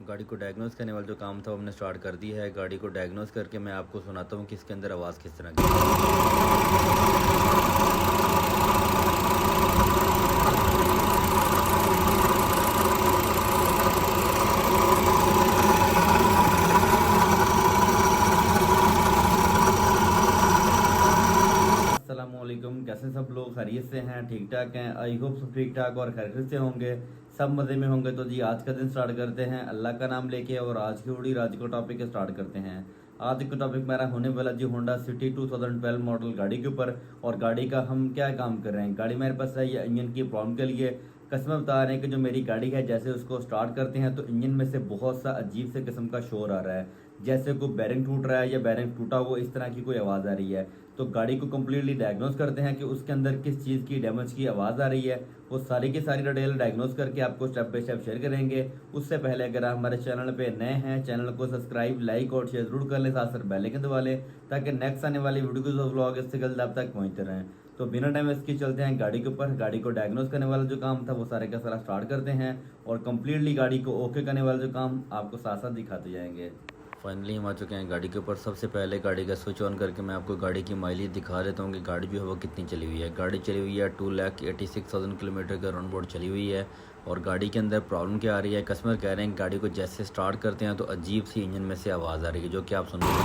गाड़ी को डायग्नोस करने वाला जो काम था वो हमने स्टार्ट कर दिया है। गाड़ी को डायग्नोस करके मैं आपको सुनाता हूँ कि इसके अंदर आवाज़ किस तरह की अस्सलामुअलैकुम। कैसे सब लोग खैरियत से हैं, ठीक ठाक हैं? आई होप सब ठीक ठाक और खैरियत से होंगे, सब मज़े में होंगे। तो जी आज का दिन स्टार्ट करते हैं अल्लाह का नाम लेके और आज की बड़ी राज को टॉपिक स्टार्ट करते हैं। आज का टॉपिक मेरा होने वाला जी होंडा सिटी 2012 मॉडल गाड़ी के ऊपर। और गाड़ी का हम क्या काम कर रहे हैं, गाड़ी मेरे पास है ये इंजन की प्रॉब्लम के लिए। कस्टमर बता रहे हैं कि जो मेरी गाड़ी है जैसे उसको स्टार्ट करते हैं तो इंजन में से बहुत सा अजीब से किस्म का शोर आ रहा है, जैसे कोई बैरिंग टूट रहा है या बैरिंग टूटा हुआ, इस तरह की कोई आवाज़ आ रही है। तो गाड़ी को कम्प्लीटली डायग्नोस करते हैं कि उसके अंदर किस चीज़ की डैमेज की आवाज़ आ रही है। वो सारी की सारी डिटेल डायग्नोस करके आपको स्टेप बाय स्टेप शेयर करेंगे। उससे पहले अगर आप हमारे चैनल पे नए हैं, चैनल को सब्सक्राइब, लाइक और शेयर जरूर कर लें, साथ साथ बेल आइकन दबा लें ताकि नेक्स्ट आने वाली वीडियो जो व्लॉग इससे जल्द आप तक पहुँचते रहें। तो बिना टाइम इसकी चलते हैं गाड़ी के ऊपर। गाड़ी को डायग्नोस करने वाला जो काम था वो सारे का सारा स्टार्ट करते हैं और कम्प्लीटली गाड़ी को ओके करने वाला जो काम आपको साथ साथ दिखाते जाएंगे। फाइनली हम आ चुके हैं गाड़ी के ऊपर। सबसे पहले गाड़ी का स्विच ऑन करके मैं आपको गाड़ी की माइलेज दिखा देता हूँ कि गाड़ी जो है वो कितनी चली हुई है। गाड़ी चली हुई है 2,86,000 किलोमीटर के राउंड बोर्ड चली हुई है। और गाड़ी के अंदर प्रॉब्लम क्या आ रही है, कस्टमर कह रहे हैं गाड़ी को जैसे स्टार्ट करते हैं तो अजीब सी इंजन में से आवाज़ आ रही है, जो कि आप सुन रहे हैं।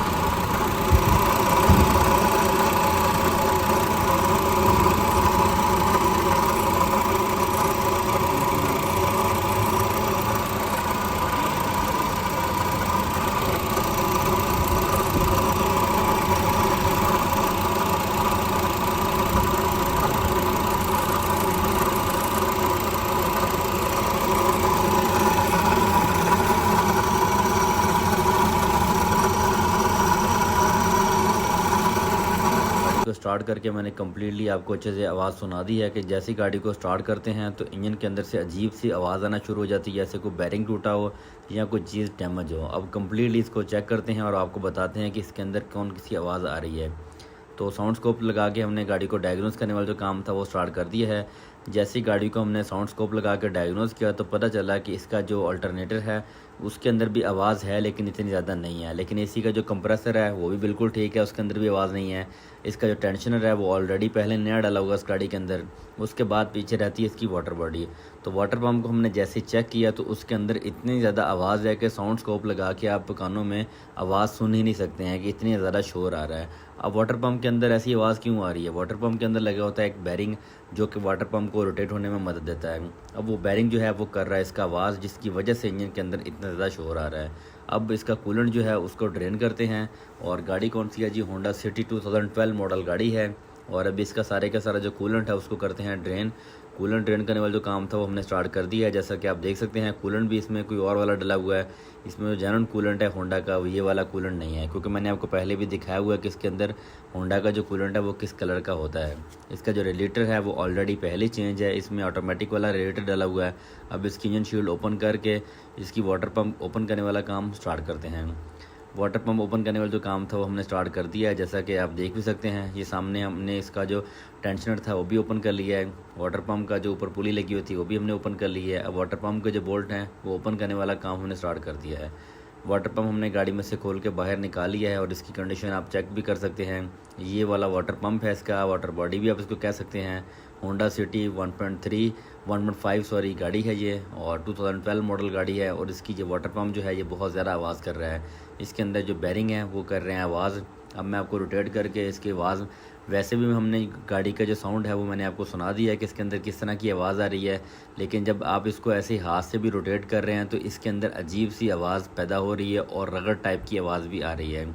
तो स्टार्ट करके मैंने कम्प्लीटली आपको अच्छे से आवाज़ सुना दी है कि जैसी गाड़ी को स्टार्ट करते हैं तो इंजन के अंदर से अजीब सी आवाज़ आना शुरू हो जाती है, जैसे कोई बैरिंग टूटा हो या कोई चीज़ डैमेज हो। अब कम्प्लीटली इसको चेक करते हैं और आपको बताते हैं कि इसके अंदर कौन सी आवाज़ आ रही है। तो साउंड स्कोप लगा के हमने गाड़ी को डायग्नोस करने वाला जो काम था वो स्टार्ट कर दिया है। जैसी गाड़ी को हमने साउंड स्कोप लगा के डायग्नोस किया तो पता चला कि इसका जो अल्टरनेटर है उसके अंदर भी आवाज़ है, लेकिन इतनी ज़्यादा नहीं है। लेकिन एसी का जो कंप्रेसर है वो भी बिल्कुल ठीक है, उसके अंदर भी आवाज़ नहीं है। इसका जो टेंशनर है वो ऑलरेडी पहले नया डाला हुआ इस गाड़ी के अंदर। उसके बाद पीछे रहती है इसकी वाटर बॉडी। तो वाटर पम्प को हमने जैसे चेक किया तो उसके अंदर इतनी ज़्यादा आवाज़ है कि साउंड स्कोप लगा के आप कानों में आवाज़ सुन ही नहीं सकते हैं कि इतनी ज़्यादा शोर आ रहा है। अब वाटर पंप के अंदर ऐसी आवाज़ क्यों आ रही है? वाटर पंप के अंदर लगा होता है एक बैरिंग जो कि वाटर पंप को रोटेट होने में मदद देता है। अब वो बैरिंग जो है वो कर रहा है इसका आवाज़, जिसकी वजह से इंजन के अंदर इतना ज़्यादा शोर आ रहा है। अब इसका कूलेंट जो है उसको ड्रेन करते हैं। और गाड़ी कौन सी है जी? होंडा सिटी 2012 मॉडल गाड़ी है। और अभी इसका सारे का सारा जो कूलेंट है उसको करते हैं ड्रेन। कूलेंट ड्रेन करने वाला जो काम था वो हमने स्टार्ट कर दिया है। जैसा कि आप देख सकते हैं कूलेंट भी इसमें कोई और वाला डला हुआ है। इसमें जो जेन्युइन कूलेंट है होंडा का, ये वाला कूलेंट नहीं है, क्योंकि मैंने आपको पहले भी दिखाया हुआ है कि इसके अंदर होंडा का जो कूलेंट है वो किस कलर का होता है। इसका जो रेडिएटर है वो ऑलरेडी पहले चेंज है, इसमें ऑटोमेटिक वाला रेडिएटर डला हुआ है। अब इसकी इंजन शील्ड ओपन करके इसकी वाटर पम्प ओपन करने वाला काम स्टार्ट करते हैं। वाटर पंप ओपन करने वाला जो काम था वो हमने स्टार्ट कर दिया है। जैसा कि आप देख भी सकते हैं ये सामने हमने इसका जो टेंशनर था वो भी ओपन कर लिया है। वाटर पंप का जो ऊपर पुली लगी हुई थी वो भी हमने ओपन कर ली है। अब वाटर पंप के जो बोल्ट हैं वो ओपन करने वाला काम हमने स्टार्ट कर दिया है। वाटर पंप हमने गाड़ी में से खोल के बाहर निकाल लिया है और इसकी कंडीशन आप चेक भी कर सकते हैं। ये वाला वाटर पंप है, इसका वाटर बॉडी भी आप इसको कह सकते हैं। होंडा सिटी 1.5 सॉरी गाड़ी है ये, और 2012 मॉडल गाड़ी है। और इसकी जो वाटर पंप जो है ये बहुत ज़्यादा आवाज़ कर रहा है। इसके अंदर जो बैरिंग है वो कर रहे हैं आवाज़। अब मैं आपको रोटेट करके इसकी आवाज़, वैसे भी हमने गाड़ी का जो साउंड है वो मैंने आपको सुना दिया है कि इसके अंदर किस तरह की आवाज़ आ रही है। लेकिन जब आप इसको ऐसे हाथ से भी रोटेट कर रहे हैं तो इसके अंदर अजीब सी आवाज़ पैदा हो रही है और रगड़ टाइप की आवाज़ भी आ रही है।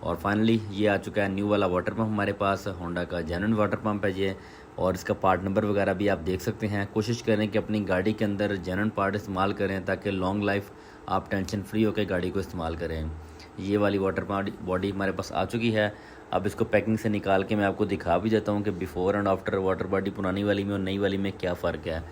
और फाइनली ये आ चुका है न्यू वाला वाटर पंप हमारे पास। होंडा का जेन्युइन वाटर पंप है ये, और इसका पार्ट नंबर वगैरह भी आप देख सकते हैं। कोशिश करें कि अपनी गाड़ी के अंदर जेन्युइन पार्ट इस्तेमाल करें ताकि लॉन्ग लाइफ आप टेंशन फ्री होकर गाड़ी को इस्तेमाल करें। ये वाली वाटर बॉडी हमारे पास आ चुकी है। अब इसको पैकिंग से निकाल के मैं आपको दिखा भी देता हूँ कि before and after water body पुरानी वाली में और नई वाली में क्या फ़र्क है।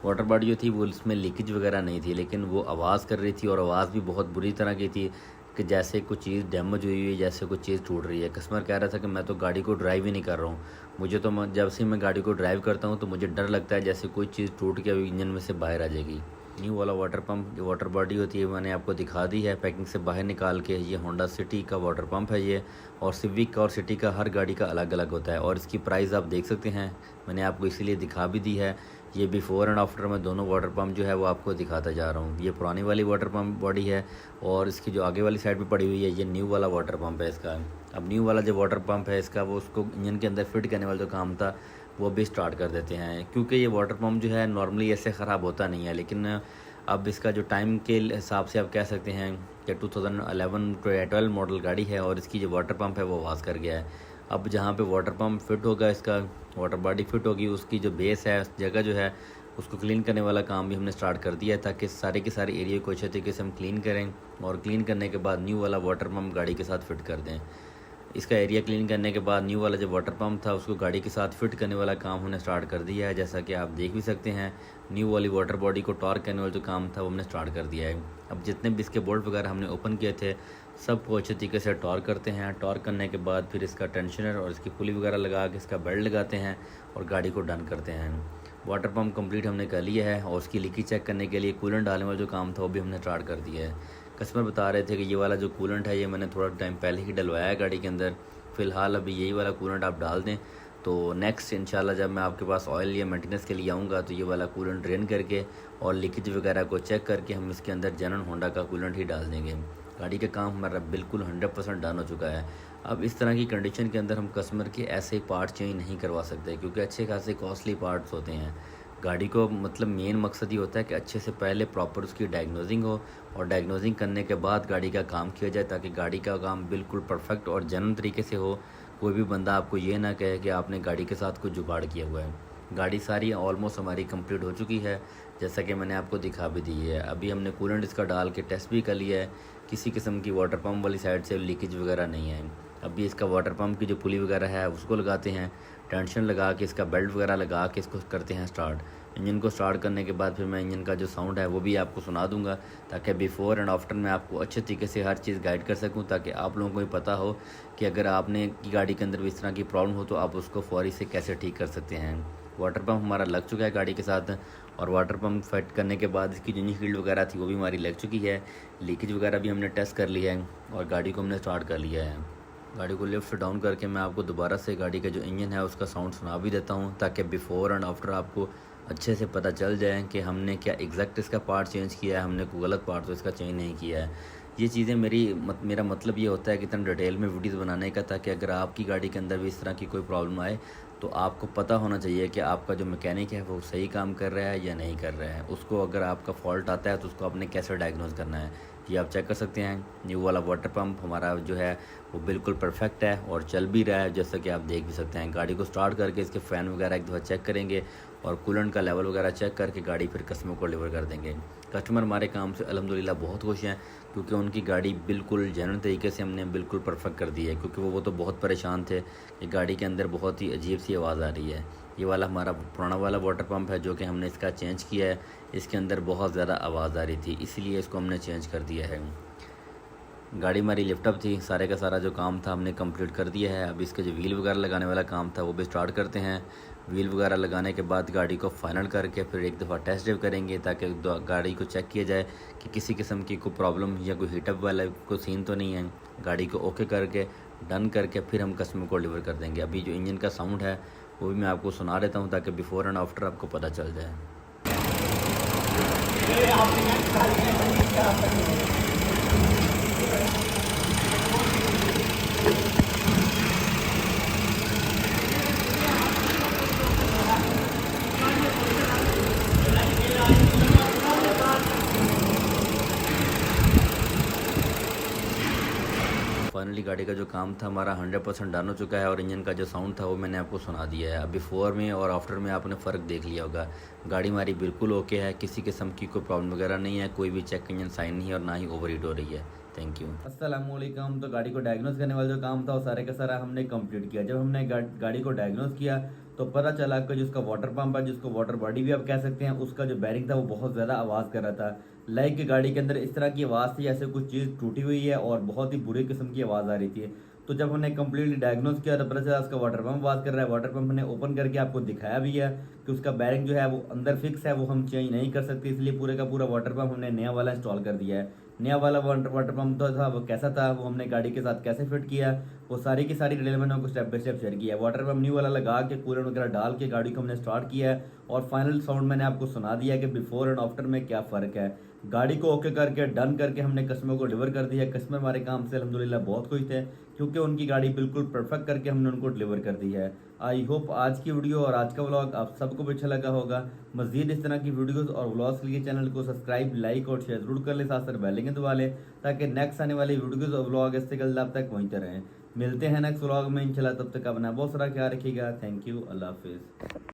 वाटर बॉडी जो थी वो इसमें लीकेज वगैरह नहीं थी, लेकिन वो आवाज़ कर रही थी और आवाज़ भी बहुत बुरी तरह की थी कि जैसे कुछ चीज़ डैमेज हुई है, जैसे कुछ चीज़ टूट रही है। कस्टमर कह रहा था कि मैं तो गाड़ी को ड्राइव ही नहीं कर रहा हूँ, मुझे तो जब से मैं गाड़ी को ड्राइव करता हूँ तो मुझे डर लगता है जैसे कोई चीज़ टूट के इंजन में से बाहर आ जाएगी। न्यू वाला वाटर पम्प जो वाटर बॉडी होती है मैंने आपको दिखा दी है पैकिंग से बाहर निकाल के। ये होंडा सिटी का वाटर पम्प है ये, और सिविक का और सिटी का हर गाड़ी का अलग अलग होता है। और इसकी प्राइस आप देख सकते हैं, मैंने आपको इसीलिए दिखा भी दी है। ये बिफ़ोर एंड आफ्टर में दोनों वाटर पम्प जो है वो आपको दिखाता जा रहा हूँ। ये पुरानी वाली वाटर पम्प बॉडी है, और इसकी जो आगे वाली साइड पे पड़ी हुई है ये न्यू वाला वाटर पम्प है इसका। अब न्यू वाला जो वाटर पम्प है इसका, वो उसको इंजन के अंदर फिट करने वाला जो काम था वो भी स्टार्ट कर देते हैं, क्योंकि ये वाटर पम्प जो है नॉर्मली ऐसे ख़राब होता नहीं है। लेकिन अब इसका जो टाइम के हिसाब से आप कह सकते हैं कि 2011-12 मॉडल गाड़ी है, और इसकी जो वाटर पम्प है वो आवाज़ कर गया है। अब जहाँ पे वाटर पम्प फिट होगा, इसका वाटर बॉडी फिट होगी, उसकी जो बेस है उस जगह जो है उसको क्लीन करने वाला काम भी हमने स्टार्ट कर दिया है, ताकि सारे के सारे एरिया को अच्छे तरीके से हम क्लीन करें, और क्लीन करने के बाद न्यू वाला वाटर पम्प गाड़ी के साथ फिट कर दें। इसका एरिया क्लीन करने के बाद न्यू वाला जो वाटर पम्प था उसको गाड़ी के साथ फिट करने वाला काम हमने स्टार्ट कर दिया है। जैसा कि आप देख भी सकते हैं, न्यू वाली वाटर बॉडी को टॉर्क करने वाला जो काम था वो हमने स्टार्ट कर दिया है। अब जितने भी इसके बोल्ट वगैरह हमने ओपन किए थे सबको अच्छे तरीके से टॉर्क करते हैं। टॉर्क करने के बाद फिर इसका टेंशनर और इसकी पुली वगैरह लगा के इसका बेल्ट लगाते हैं और गाड़ी को डन करते हैं। वाटर पम्प कंप्लीट हमने कर लिया है, और उसकी लीकेज चेक करने के लिए कूलेंट डालने वाला जो काम था वो भी हमने स्टार्ट कर दिया है। कस्टमर बता रहे थे कि ये वाला जो कूलेंट है ये मैंने थोड़ा टाइम पहले ही डलवाया है गाड़ी के अंदर, फ़िलहाल अभी यही वाला कूलेंट आप डाल दें, तो नेक्स्ट इंशाल्लाह जब मैं आपके पास ऑयल या मेंटेनेंस के लिए आऊँगा तो ये वाला कूलेंट ड्रेन करके और लीकेज वगैरह को चेक करके हम इसके अंदर जेन्युइन होंडा का कूलेंट ही डाल देंगे। गाड़ी का काम हमारा बिल्कुल 100% डन हो चुका है। अब इस तरह की कंडीशन के अंदर हम कस्टमर के ऐसे पार्ट चेंज नहीं करवा सकते, क्योंकि अच्छे खासे कॉस्टली पार्ट्स होते हैं। गाड़ी को मतलब मेन मकसद ये होता है कि अच्छे से पहले प्रॉपर उसकी डायग्नोजिंग हो, और डायग्नोजिंग करने के बाद गाड़ी का काम किया जाए, ताकि गाड़ी का काम बिल्कुल परफेक्ट और जेन्युइन तरीके से हो। कोई भी बंदा आपको ये ना कहे कि आपने गाड़ी के साथ कुछ जुगाड़ किया हुआ है। गाड़ी सारी ऑलमोस्ट हमारी कंप्लीट हो चुकी है, जैसा कि मैंने आपको दिखा भी दी है। अभी हमने कूलेंट इसका डाल के टेस्ट भी कर लिया है, किसी किस्म की वाटर पम्प वाली साइड से लीकेज वगैरह नहीं है। अभी इसका वाटर पम्प की जो पुली वगैरह है उसको लगाते हैं, टेंशन लगा के इसका बेल्ट वगैरह लगा के इसको करते हैं स्टार्ट। इंजन को स्टार्ट करने के बाद फिर मैं इंजन का जो साउंड है वो भी आपको सुना दूंगा, ताकि बिफ़ोर एंड आफ्टर में आपको अच्छे तरीके से हर चीज़ गाइड कर सकूं, ताकि आप लोगों को भी पता हो कि अगर आपने की गाड़ी के अंदर भी इस तरह की प्रॉब्लम हो तो आप उसको फौरी से कैसे ठीक कर सकते हैं। वाटर पम्प हमारा लग चुका है गाड़ी के साथ, और वाटर पम्प फिट करने के बाद इसकी जो इंजन शील्ड वगैरह थी वो भी हमारी लग चुकी है। लीकेज वगैरह भी हमने टेस्ट कर लिया है, और गाड़ी को हमने स्टार्ट कर लिया है। गाड़ी को लिफ्ट डाउन करके मैं आपको दोबारा से गाड़ी का जो इंजन है उसका साउंड सुना भी देता हूँ, ताकि बिफ़ोर एंड आफ्टर आपको अच्छे से पता चल जाए कि हमने क्या एग्जैक्ट इसका पार्ट चेंज किया है, हमने कोई गलत पार्ट तो इसका चेंज नहीं किया है। ये चीज़ें मेरा मतलब ये होता है कि इतना डिटेल में वीडियोज़ बनाने का, ताकि अगर आपकी गाड़ी के अंदर भी इस तरह की कोई प्रॉब्लम आए तो आपको पता होना चाहिए कि आपका जो मैकेनिक है वो सही काम कर रहा है या नहीं कर रहा है। उसको अगर आपका फॉल्ट आता है तो उसको आपने कैसे डायग्नोज करना है, ये आप चेक कर सकते हैं। न्यू वाला वाटर पम्प हमारा जो है वो बिल्कुल परफेक्ट है और चल भी रहा है, जैसा कि आप देख भी सकते हैं। गाड़ी को स्टार्ट करके इसके फ़ैन वगैरह एक दफ़ा चेक करेंगे, और कूलेंट का लेवल वगैरह चेक करके गाड़ी फिर कस्टमर को डिलीवर कर देंगे। कस्टमर हमारे काम से अल्हम्दुलिल्लाह बहुत खुश हैं, क्योंकि उनकी गाड़ी बिल्कुल जेन्युइन तरीके से हमने बिल्कुल परफेक्ट कर दी है। क्योंकि वो तो बहुत परेशान थे कि गाड़ी के अंदर बहुत ही अजीब सी आवाज़ आ रही है। ये वाला हमारा पुराना वाला वाटर पम्प है जो कि हमने इसका चेंज किया है, इसके अंदर बहुत ज़्यादा आवाज़ आ रही थी, इसीलिए इसको हमने चेंज कर दिया है। गाड़ी हमारी लिफ्टअप थी, सारे का सारा जो काम था हमने कंप्लीट कर दिया है। अब इसके जो व्हील वगैरह लगाने वाला काम था वो भी स्टार्ट करते हैं। व्हील वगैरह लगाने के बाद गाड़ी को फाइनल करके फिर एक दफ़ा टेस्ट ड्राइव करेंगे, ताकि गाड़ी को चेक किया जाए कि किसी किस्म की कोई प्रॉब्लम या कोई हीटअप वाला कोई सीन तो नहीं है। गाड़ी को ओके करके डन करके फिर हम कस्टमर को डिलीवर कर देंगे। अभी जो इंजन का साउंड है वो भी मैं आपको सुना देता हूँ, ताकि बिफ़ोर एंड आफ्टर आपको पता चल जाए। फाइनली गाड़ी का जो काम था हमारा 100% डन हो चुका है, और इंजन का जो साउंड था वो मैंने आपको सुना दिया है। अब बिफ़ोर में और आफ्टर में आपने फ़र्क देख लिया होगा। गाड़ी हमारी बिल्कुल ओके है, किसी किस्म की कोई प्रॉब्लम वगैरह नहीं है, कोई भी चेक इंजन साइन नहीं है, और ना ही ओवर हीट हो रही है। Thank you. अस्सलामुअलैकुम। तो गाड़ी को डायग्नोज करने वाला जो काम था वो सारे का सारा हमने कंप्लीट किया। जब हमने गाड़ी को डायग्नोज किया तो पता चला कि जिसका वाटर पंप है, जिसको वाटर बॉडी भी आप कह सकते हैं, उसका जो बैरिंग था वो बहुत ज़्यादा आवाज़ कर रहा था। लाइक गाड़ी के अंदर इस तरह की आवाज़ थी जैसे कुछ चीज़ टूटी हुई है, और बहुत ही बुरी किस्म की आवाज़ आ रही थी। तो जब हमने कम्प्लीटली डायग्नोज किया तो पता चला उसका वाटर पम्प बात कर रहा है। वाटर पम्प हमने ओपन करके आपको दिखाया भी है कि उसका बैरिंग जो है वो अंदर फिक्स है, वो हम चेंज नहीं कर सकते, इसलिए पूरे का पूरा वाटर पम्प हमने नया वाला इंस्टॉल कर दिया है। नया वाला वाटर पम्प तो था वो कैसा था, वो हमने गाड़ी के साथ कैसे फिट किया, वो सारी की सारी डिटेल मैंने आपको स्टेप बाय स्टेप शेयर किया है। वाटर पम्प न्यू वाला लगा के कूलेंट वगैरह डाल के गाड़ी को हमने स्टार्ट किया है और फाइनल साउंड मैंने आपको सुना दिया है कि बिफोर एंड आफ्टर में क्या फ़र्क है। गाड़ी को ओके करके डन करके हमने कस्टमर को डिलीवर कर दिया है। कस्टमर हमारे काम से अल्हम्दुलिल्लाह बहुत खुश थे क्योंकि उनकी गाड़ी बिल्कुल परफेक्ट करके हमने उनको डिलीवर कर दी है। आई होप आज की वीडियो और आज का व्लॉग आप सबको भी अच्छा लगा होगा। मज़ीद इस तरह की वीडियोस और व्लॉग्स के लिए चैनल को सब्सक्राइब, लाइक और शेयर जरूर कर ले, साथ साथ बेल आइकन दबा लें ताकि नेक्स्ट आने वाली वीडियोस और व्लॉग इससे कल आप तक पहुँचते रहें। मिलते हैं नेक्स्ट व्लॉग में इंशाल्लाह, तब तक अपना बहुत सारा ख्याल रखिएगा। थैंक यू, अल्लाह हाफिज़।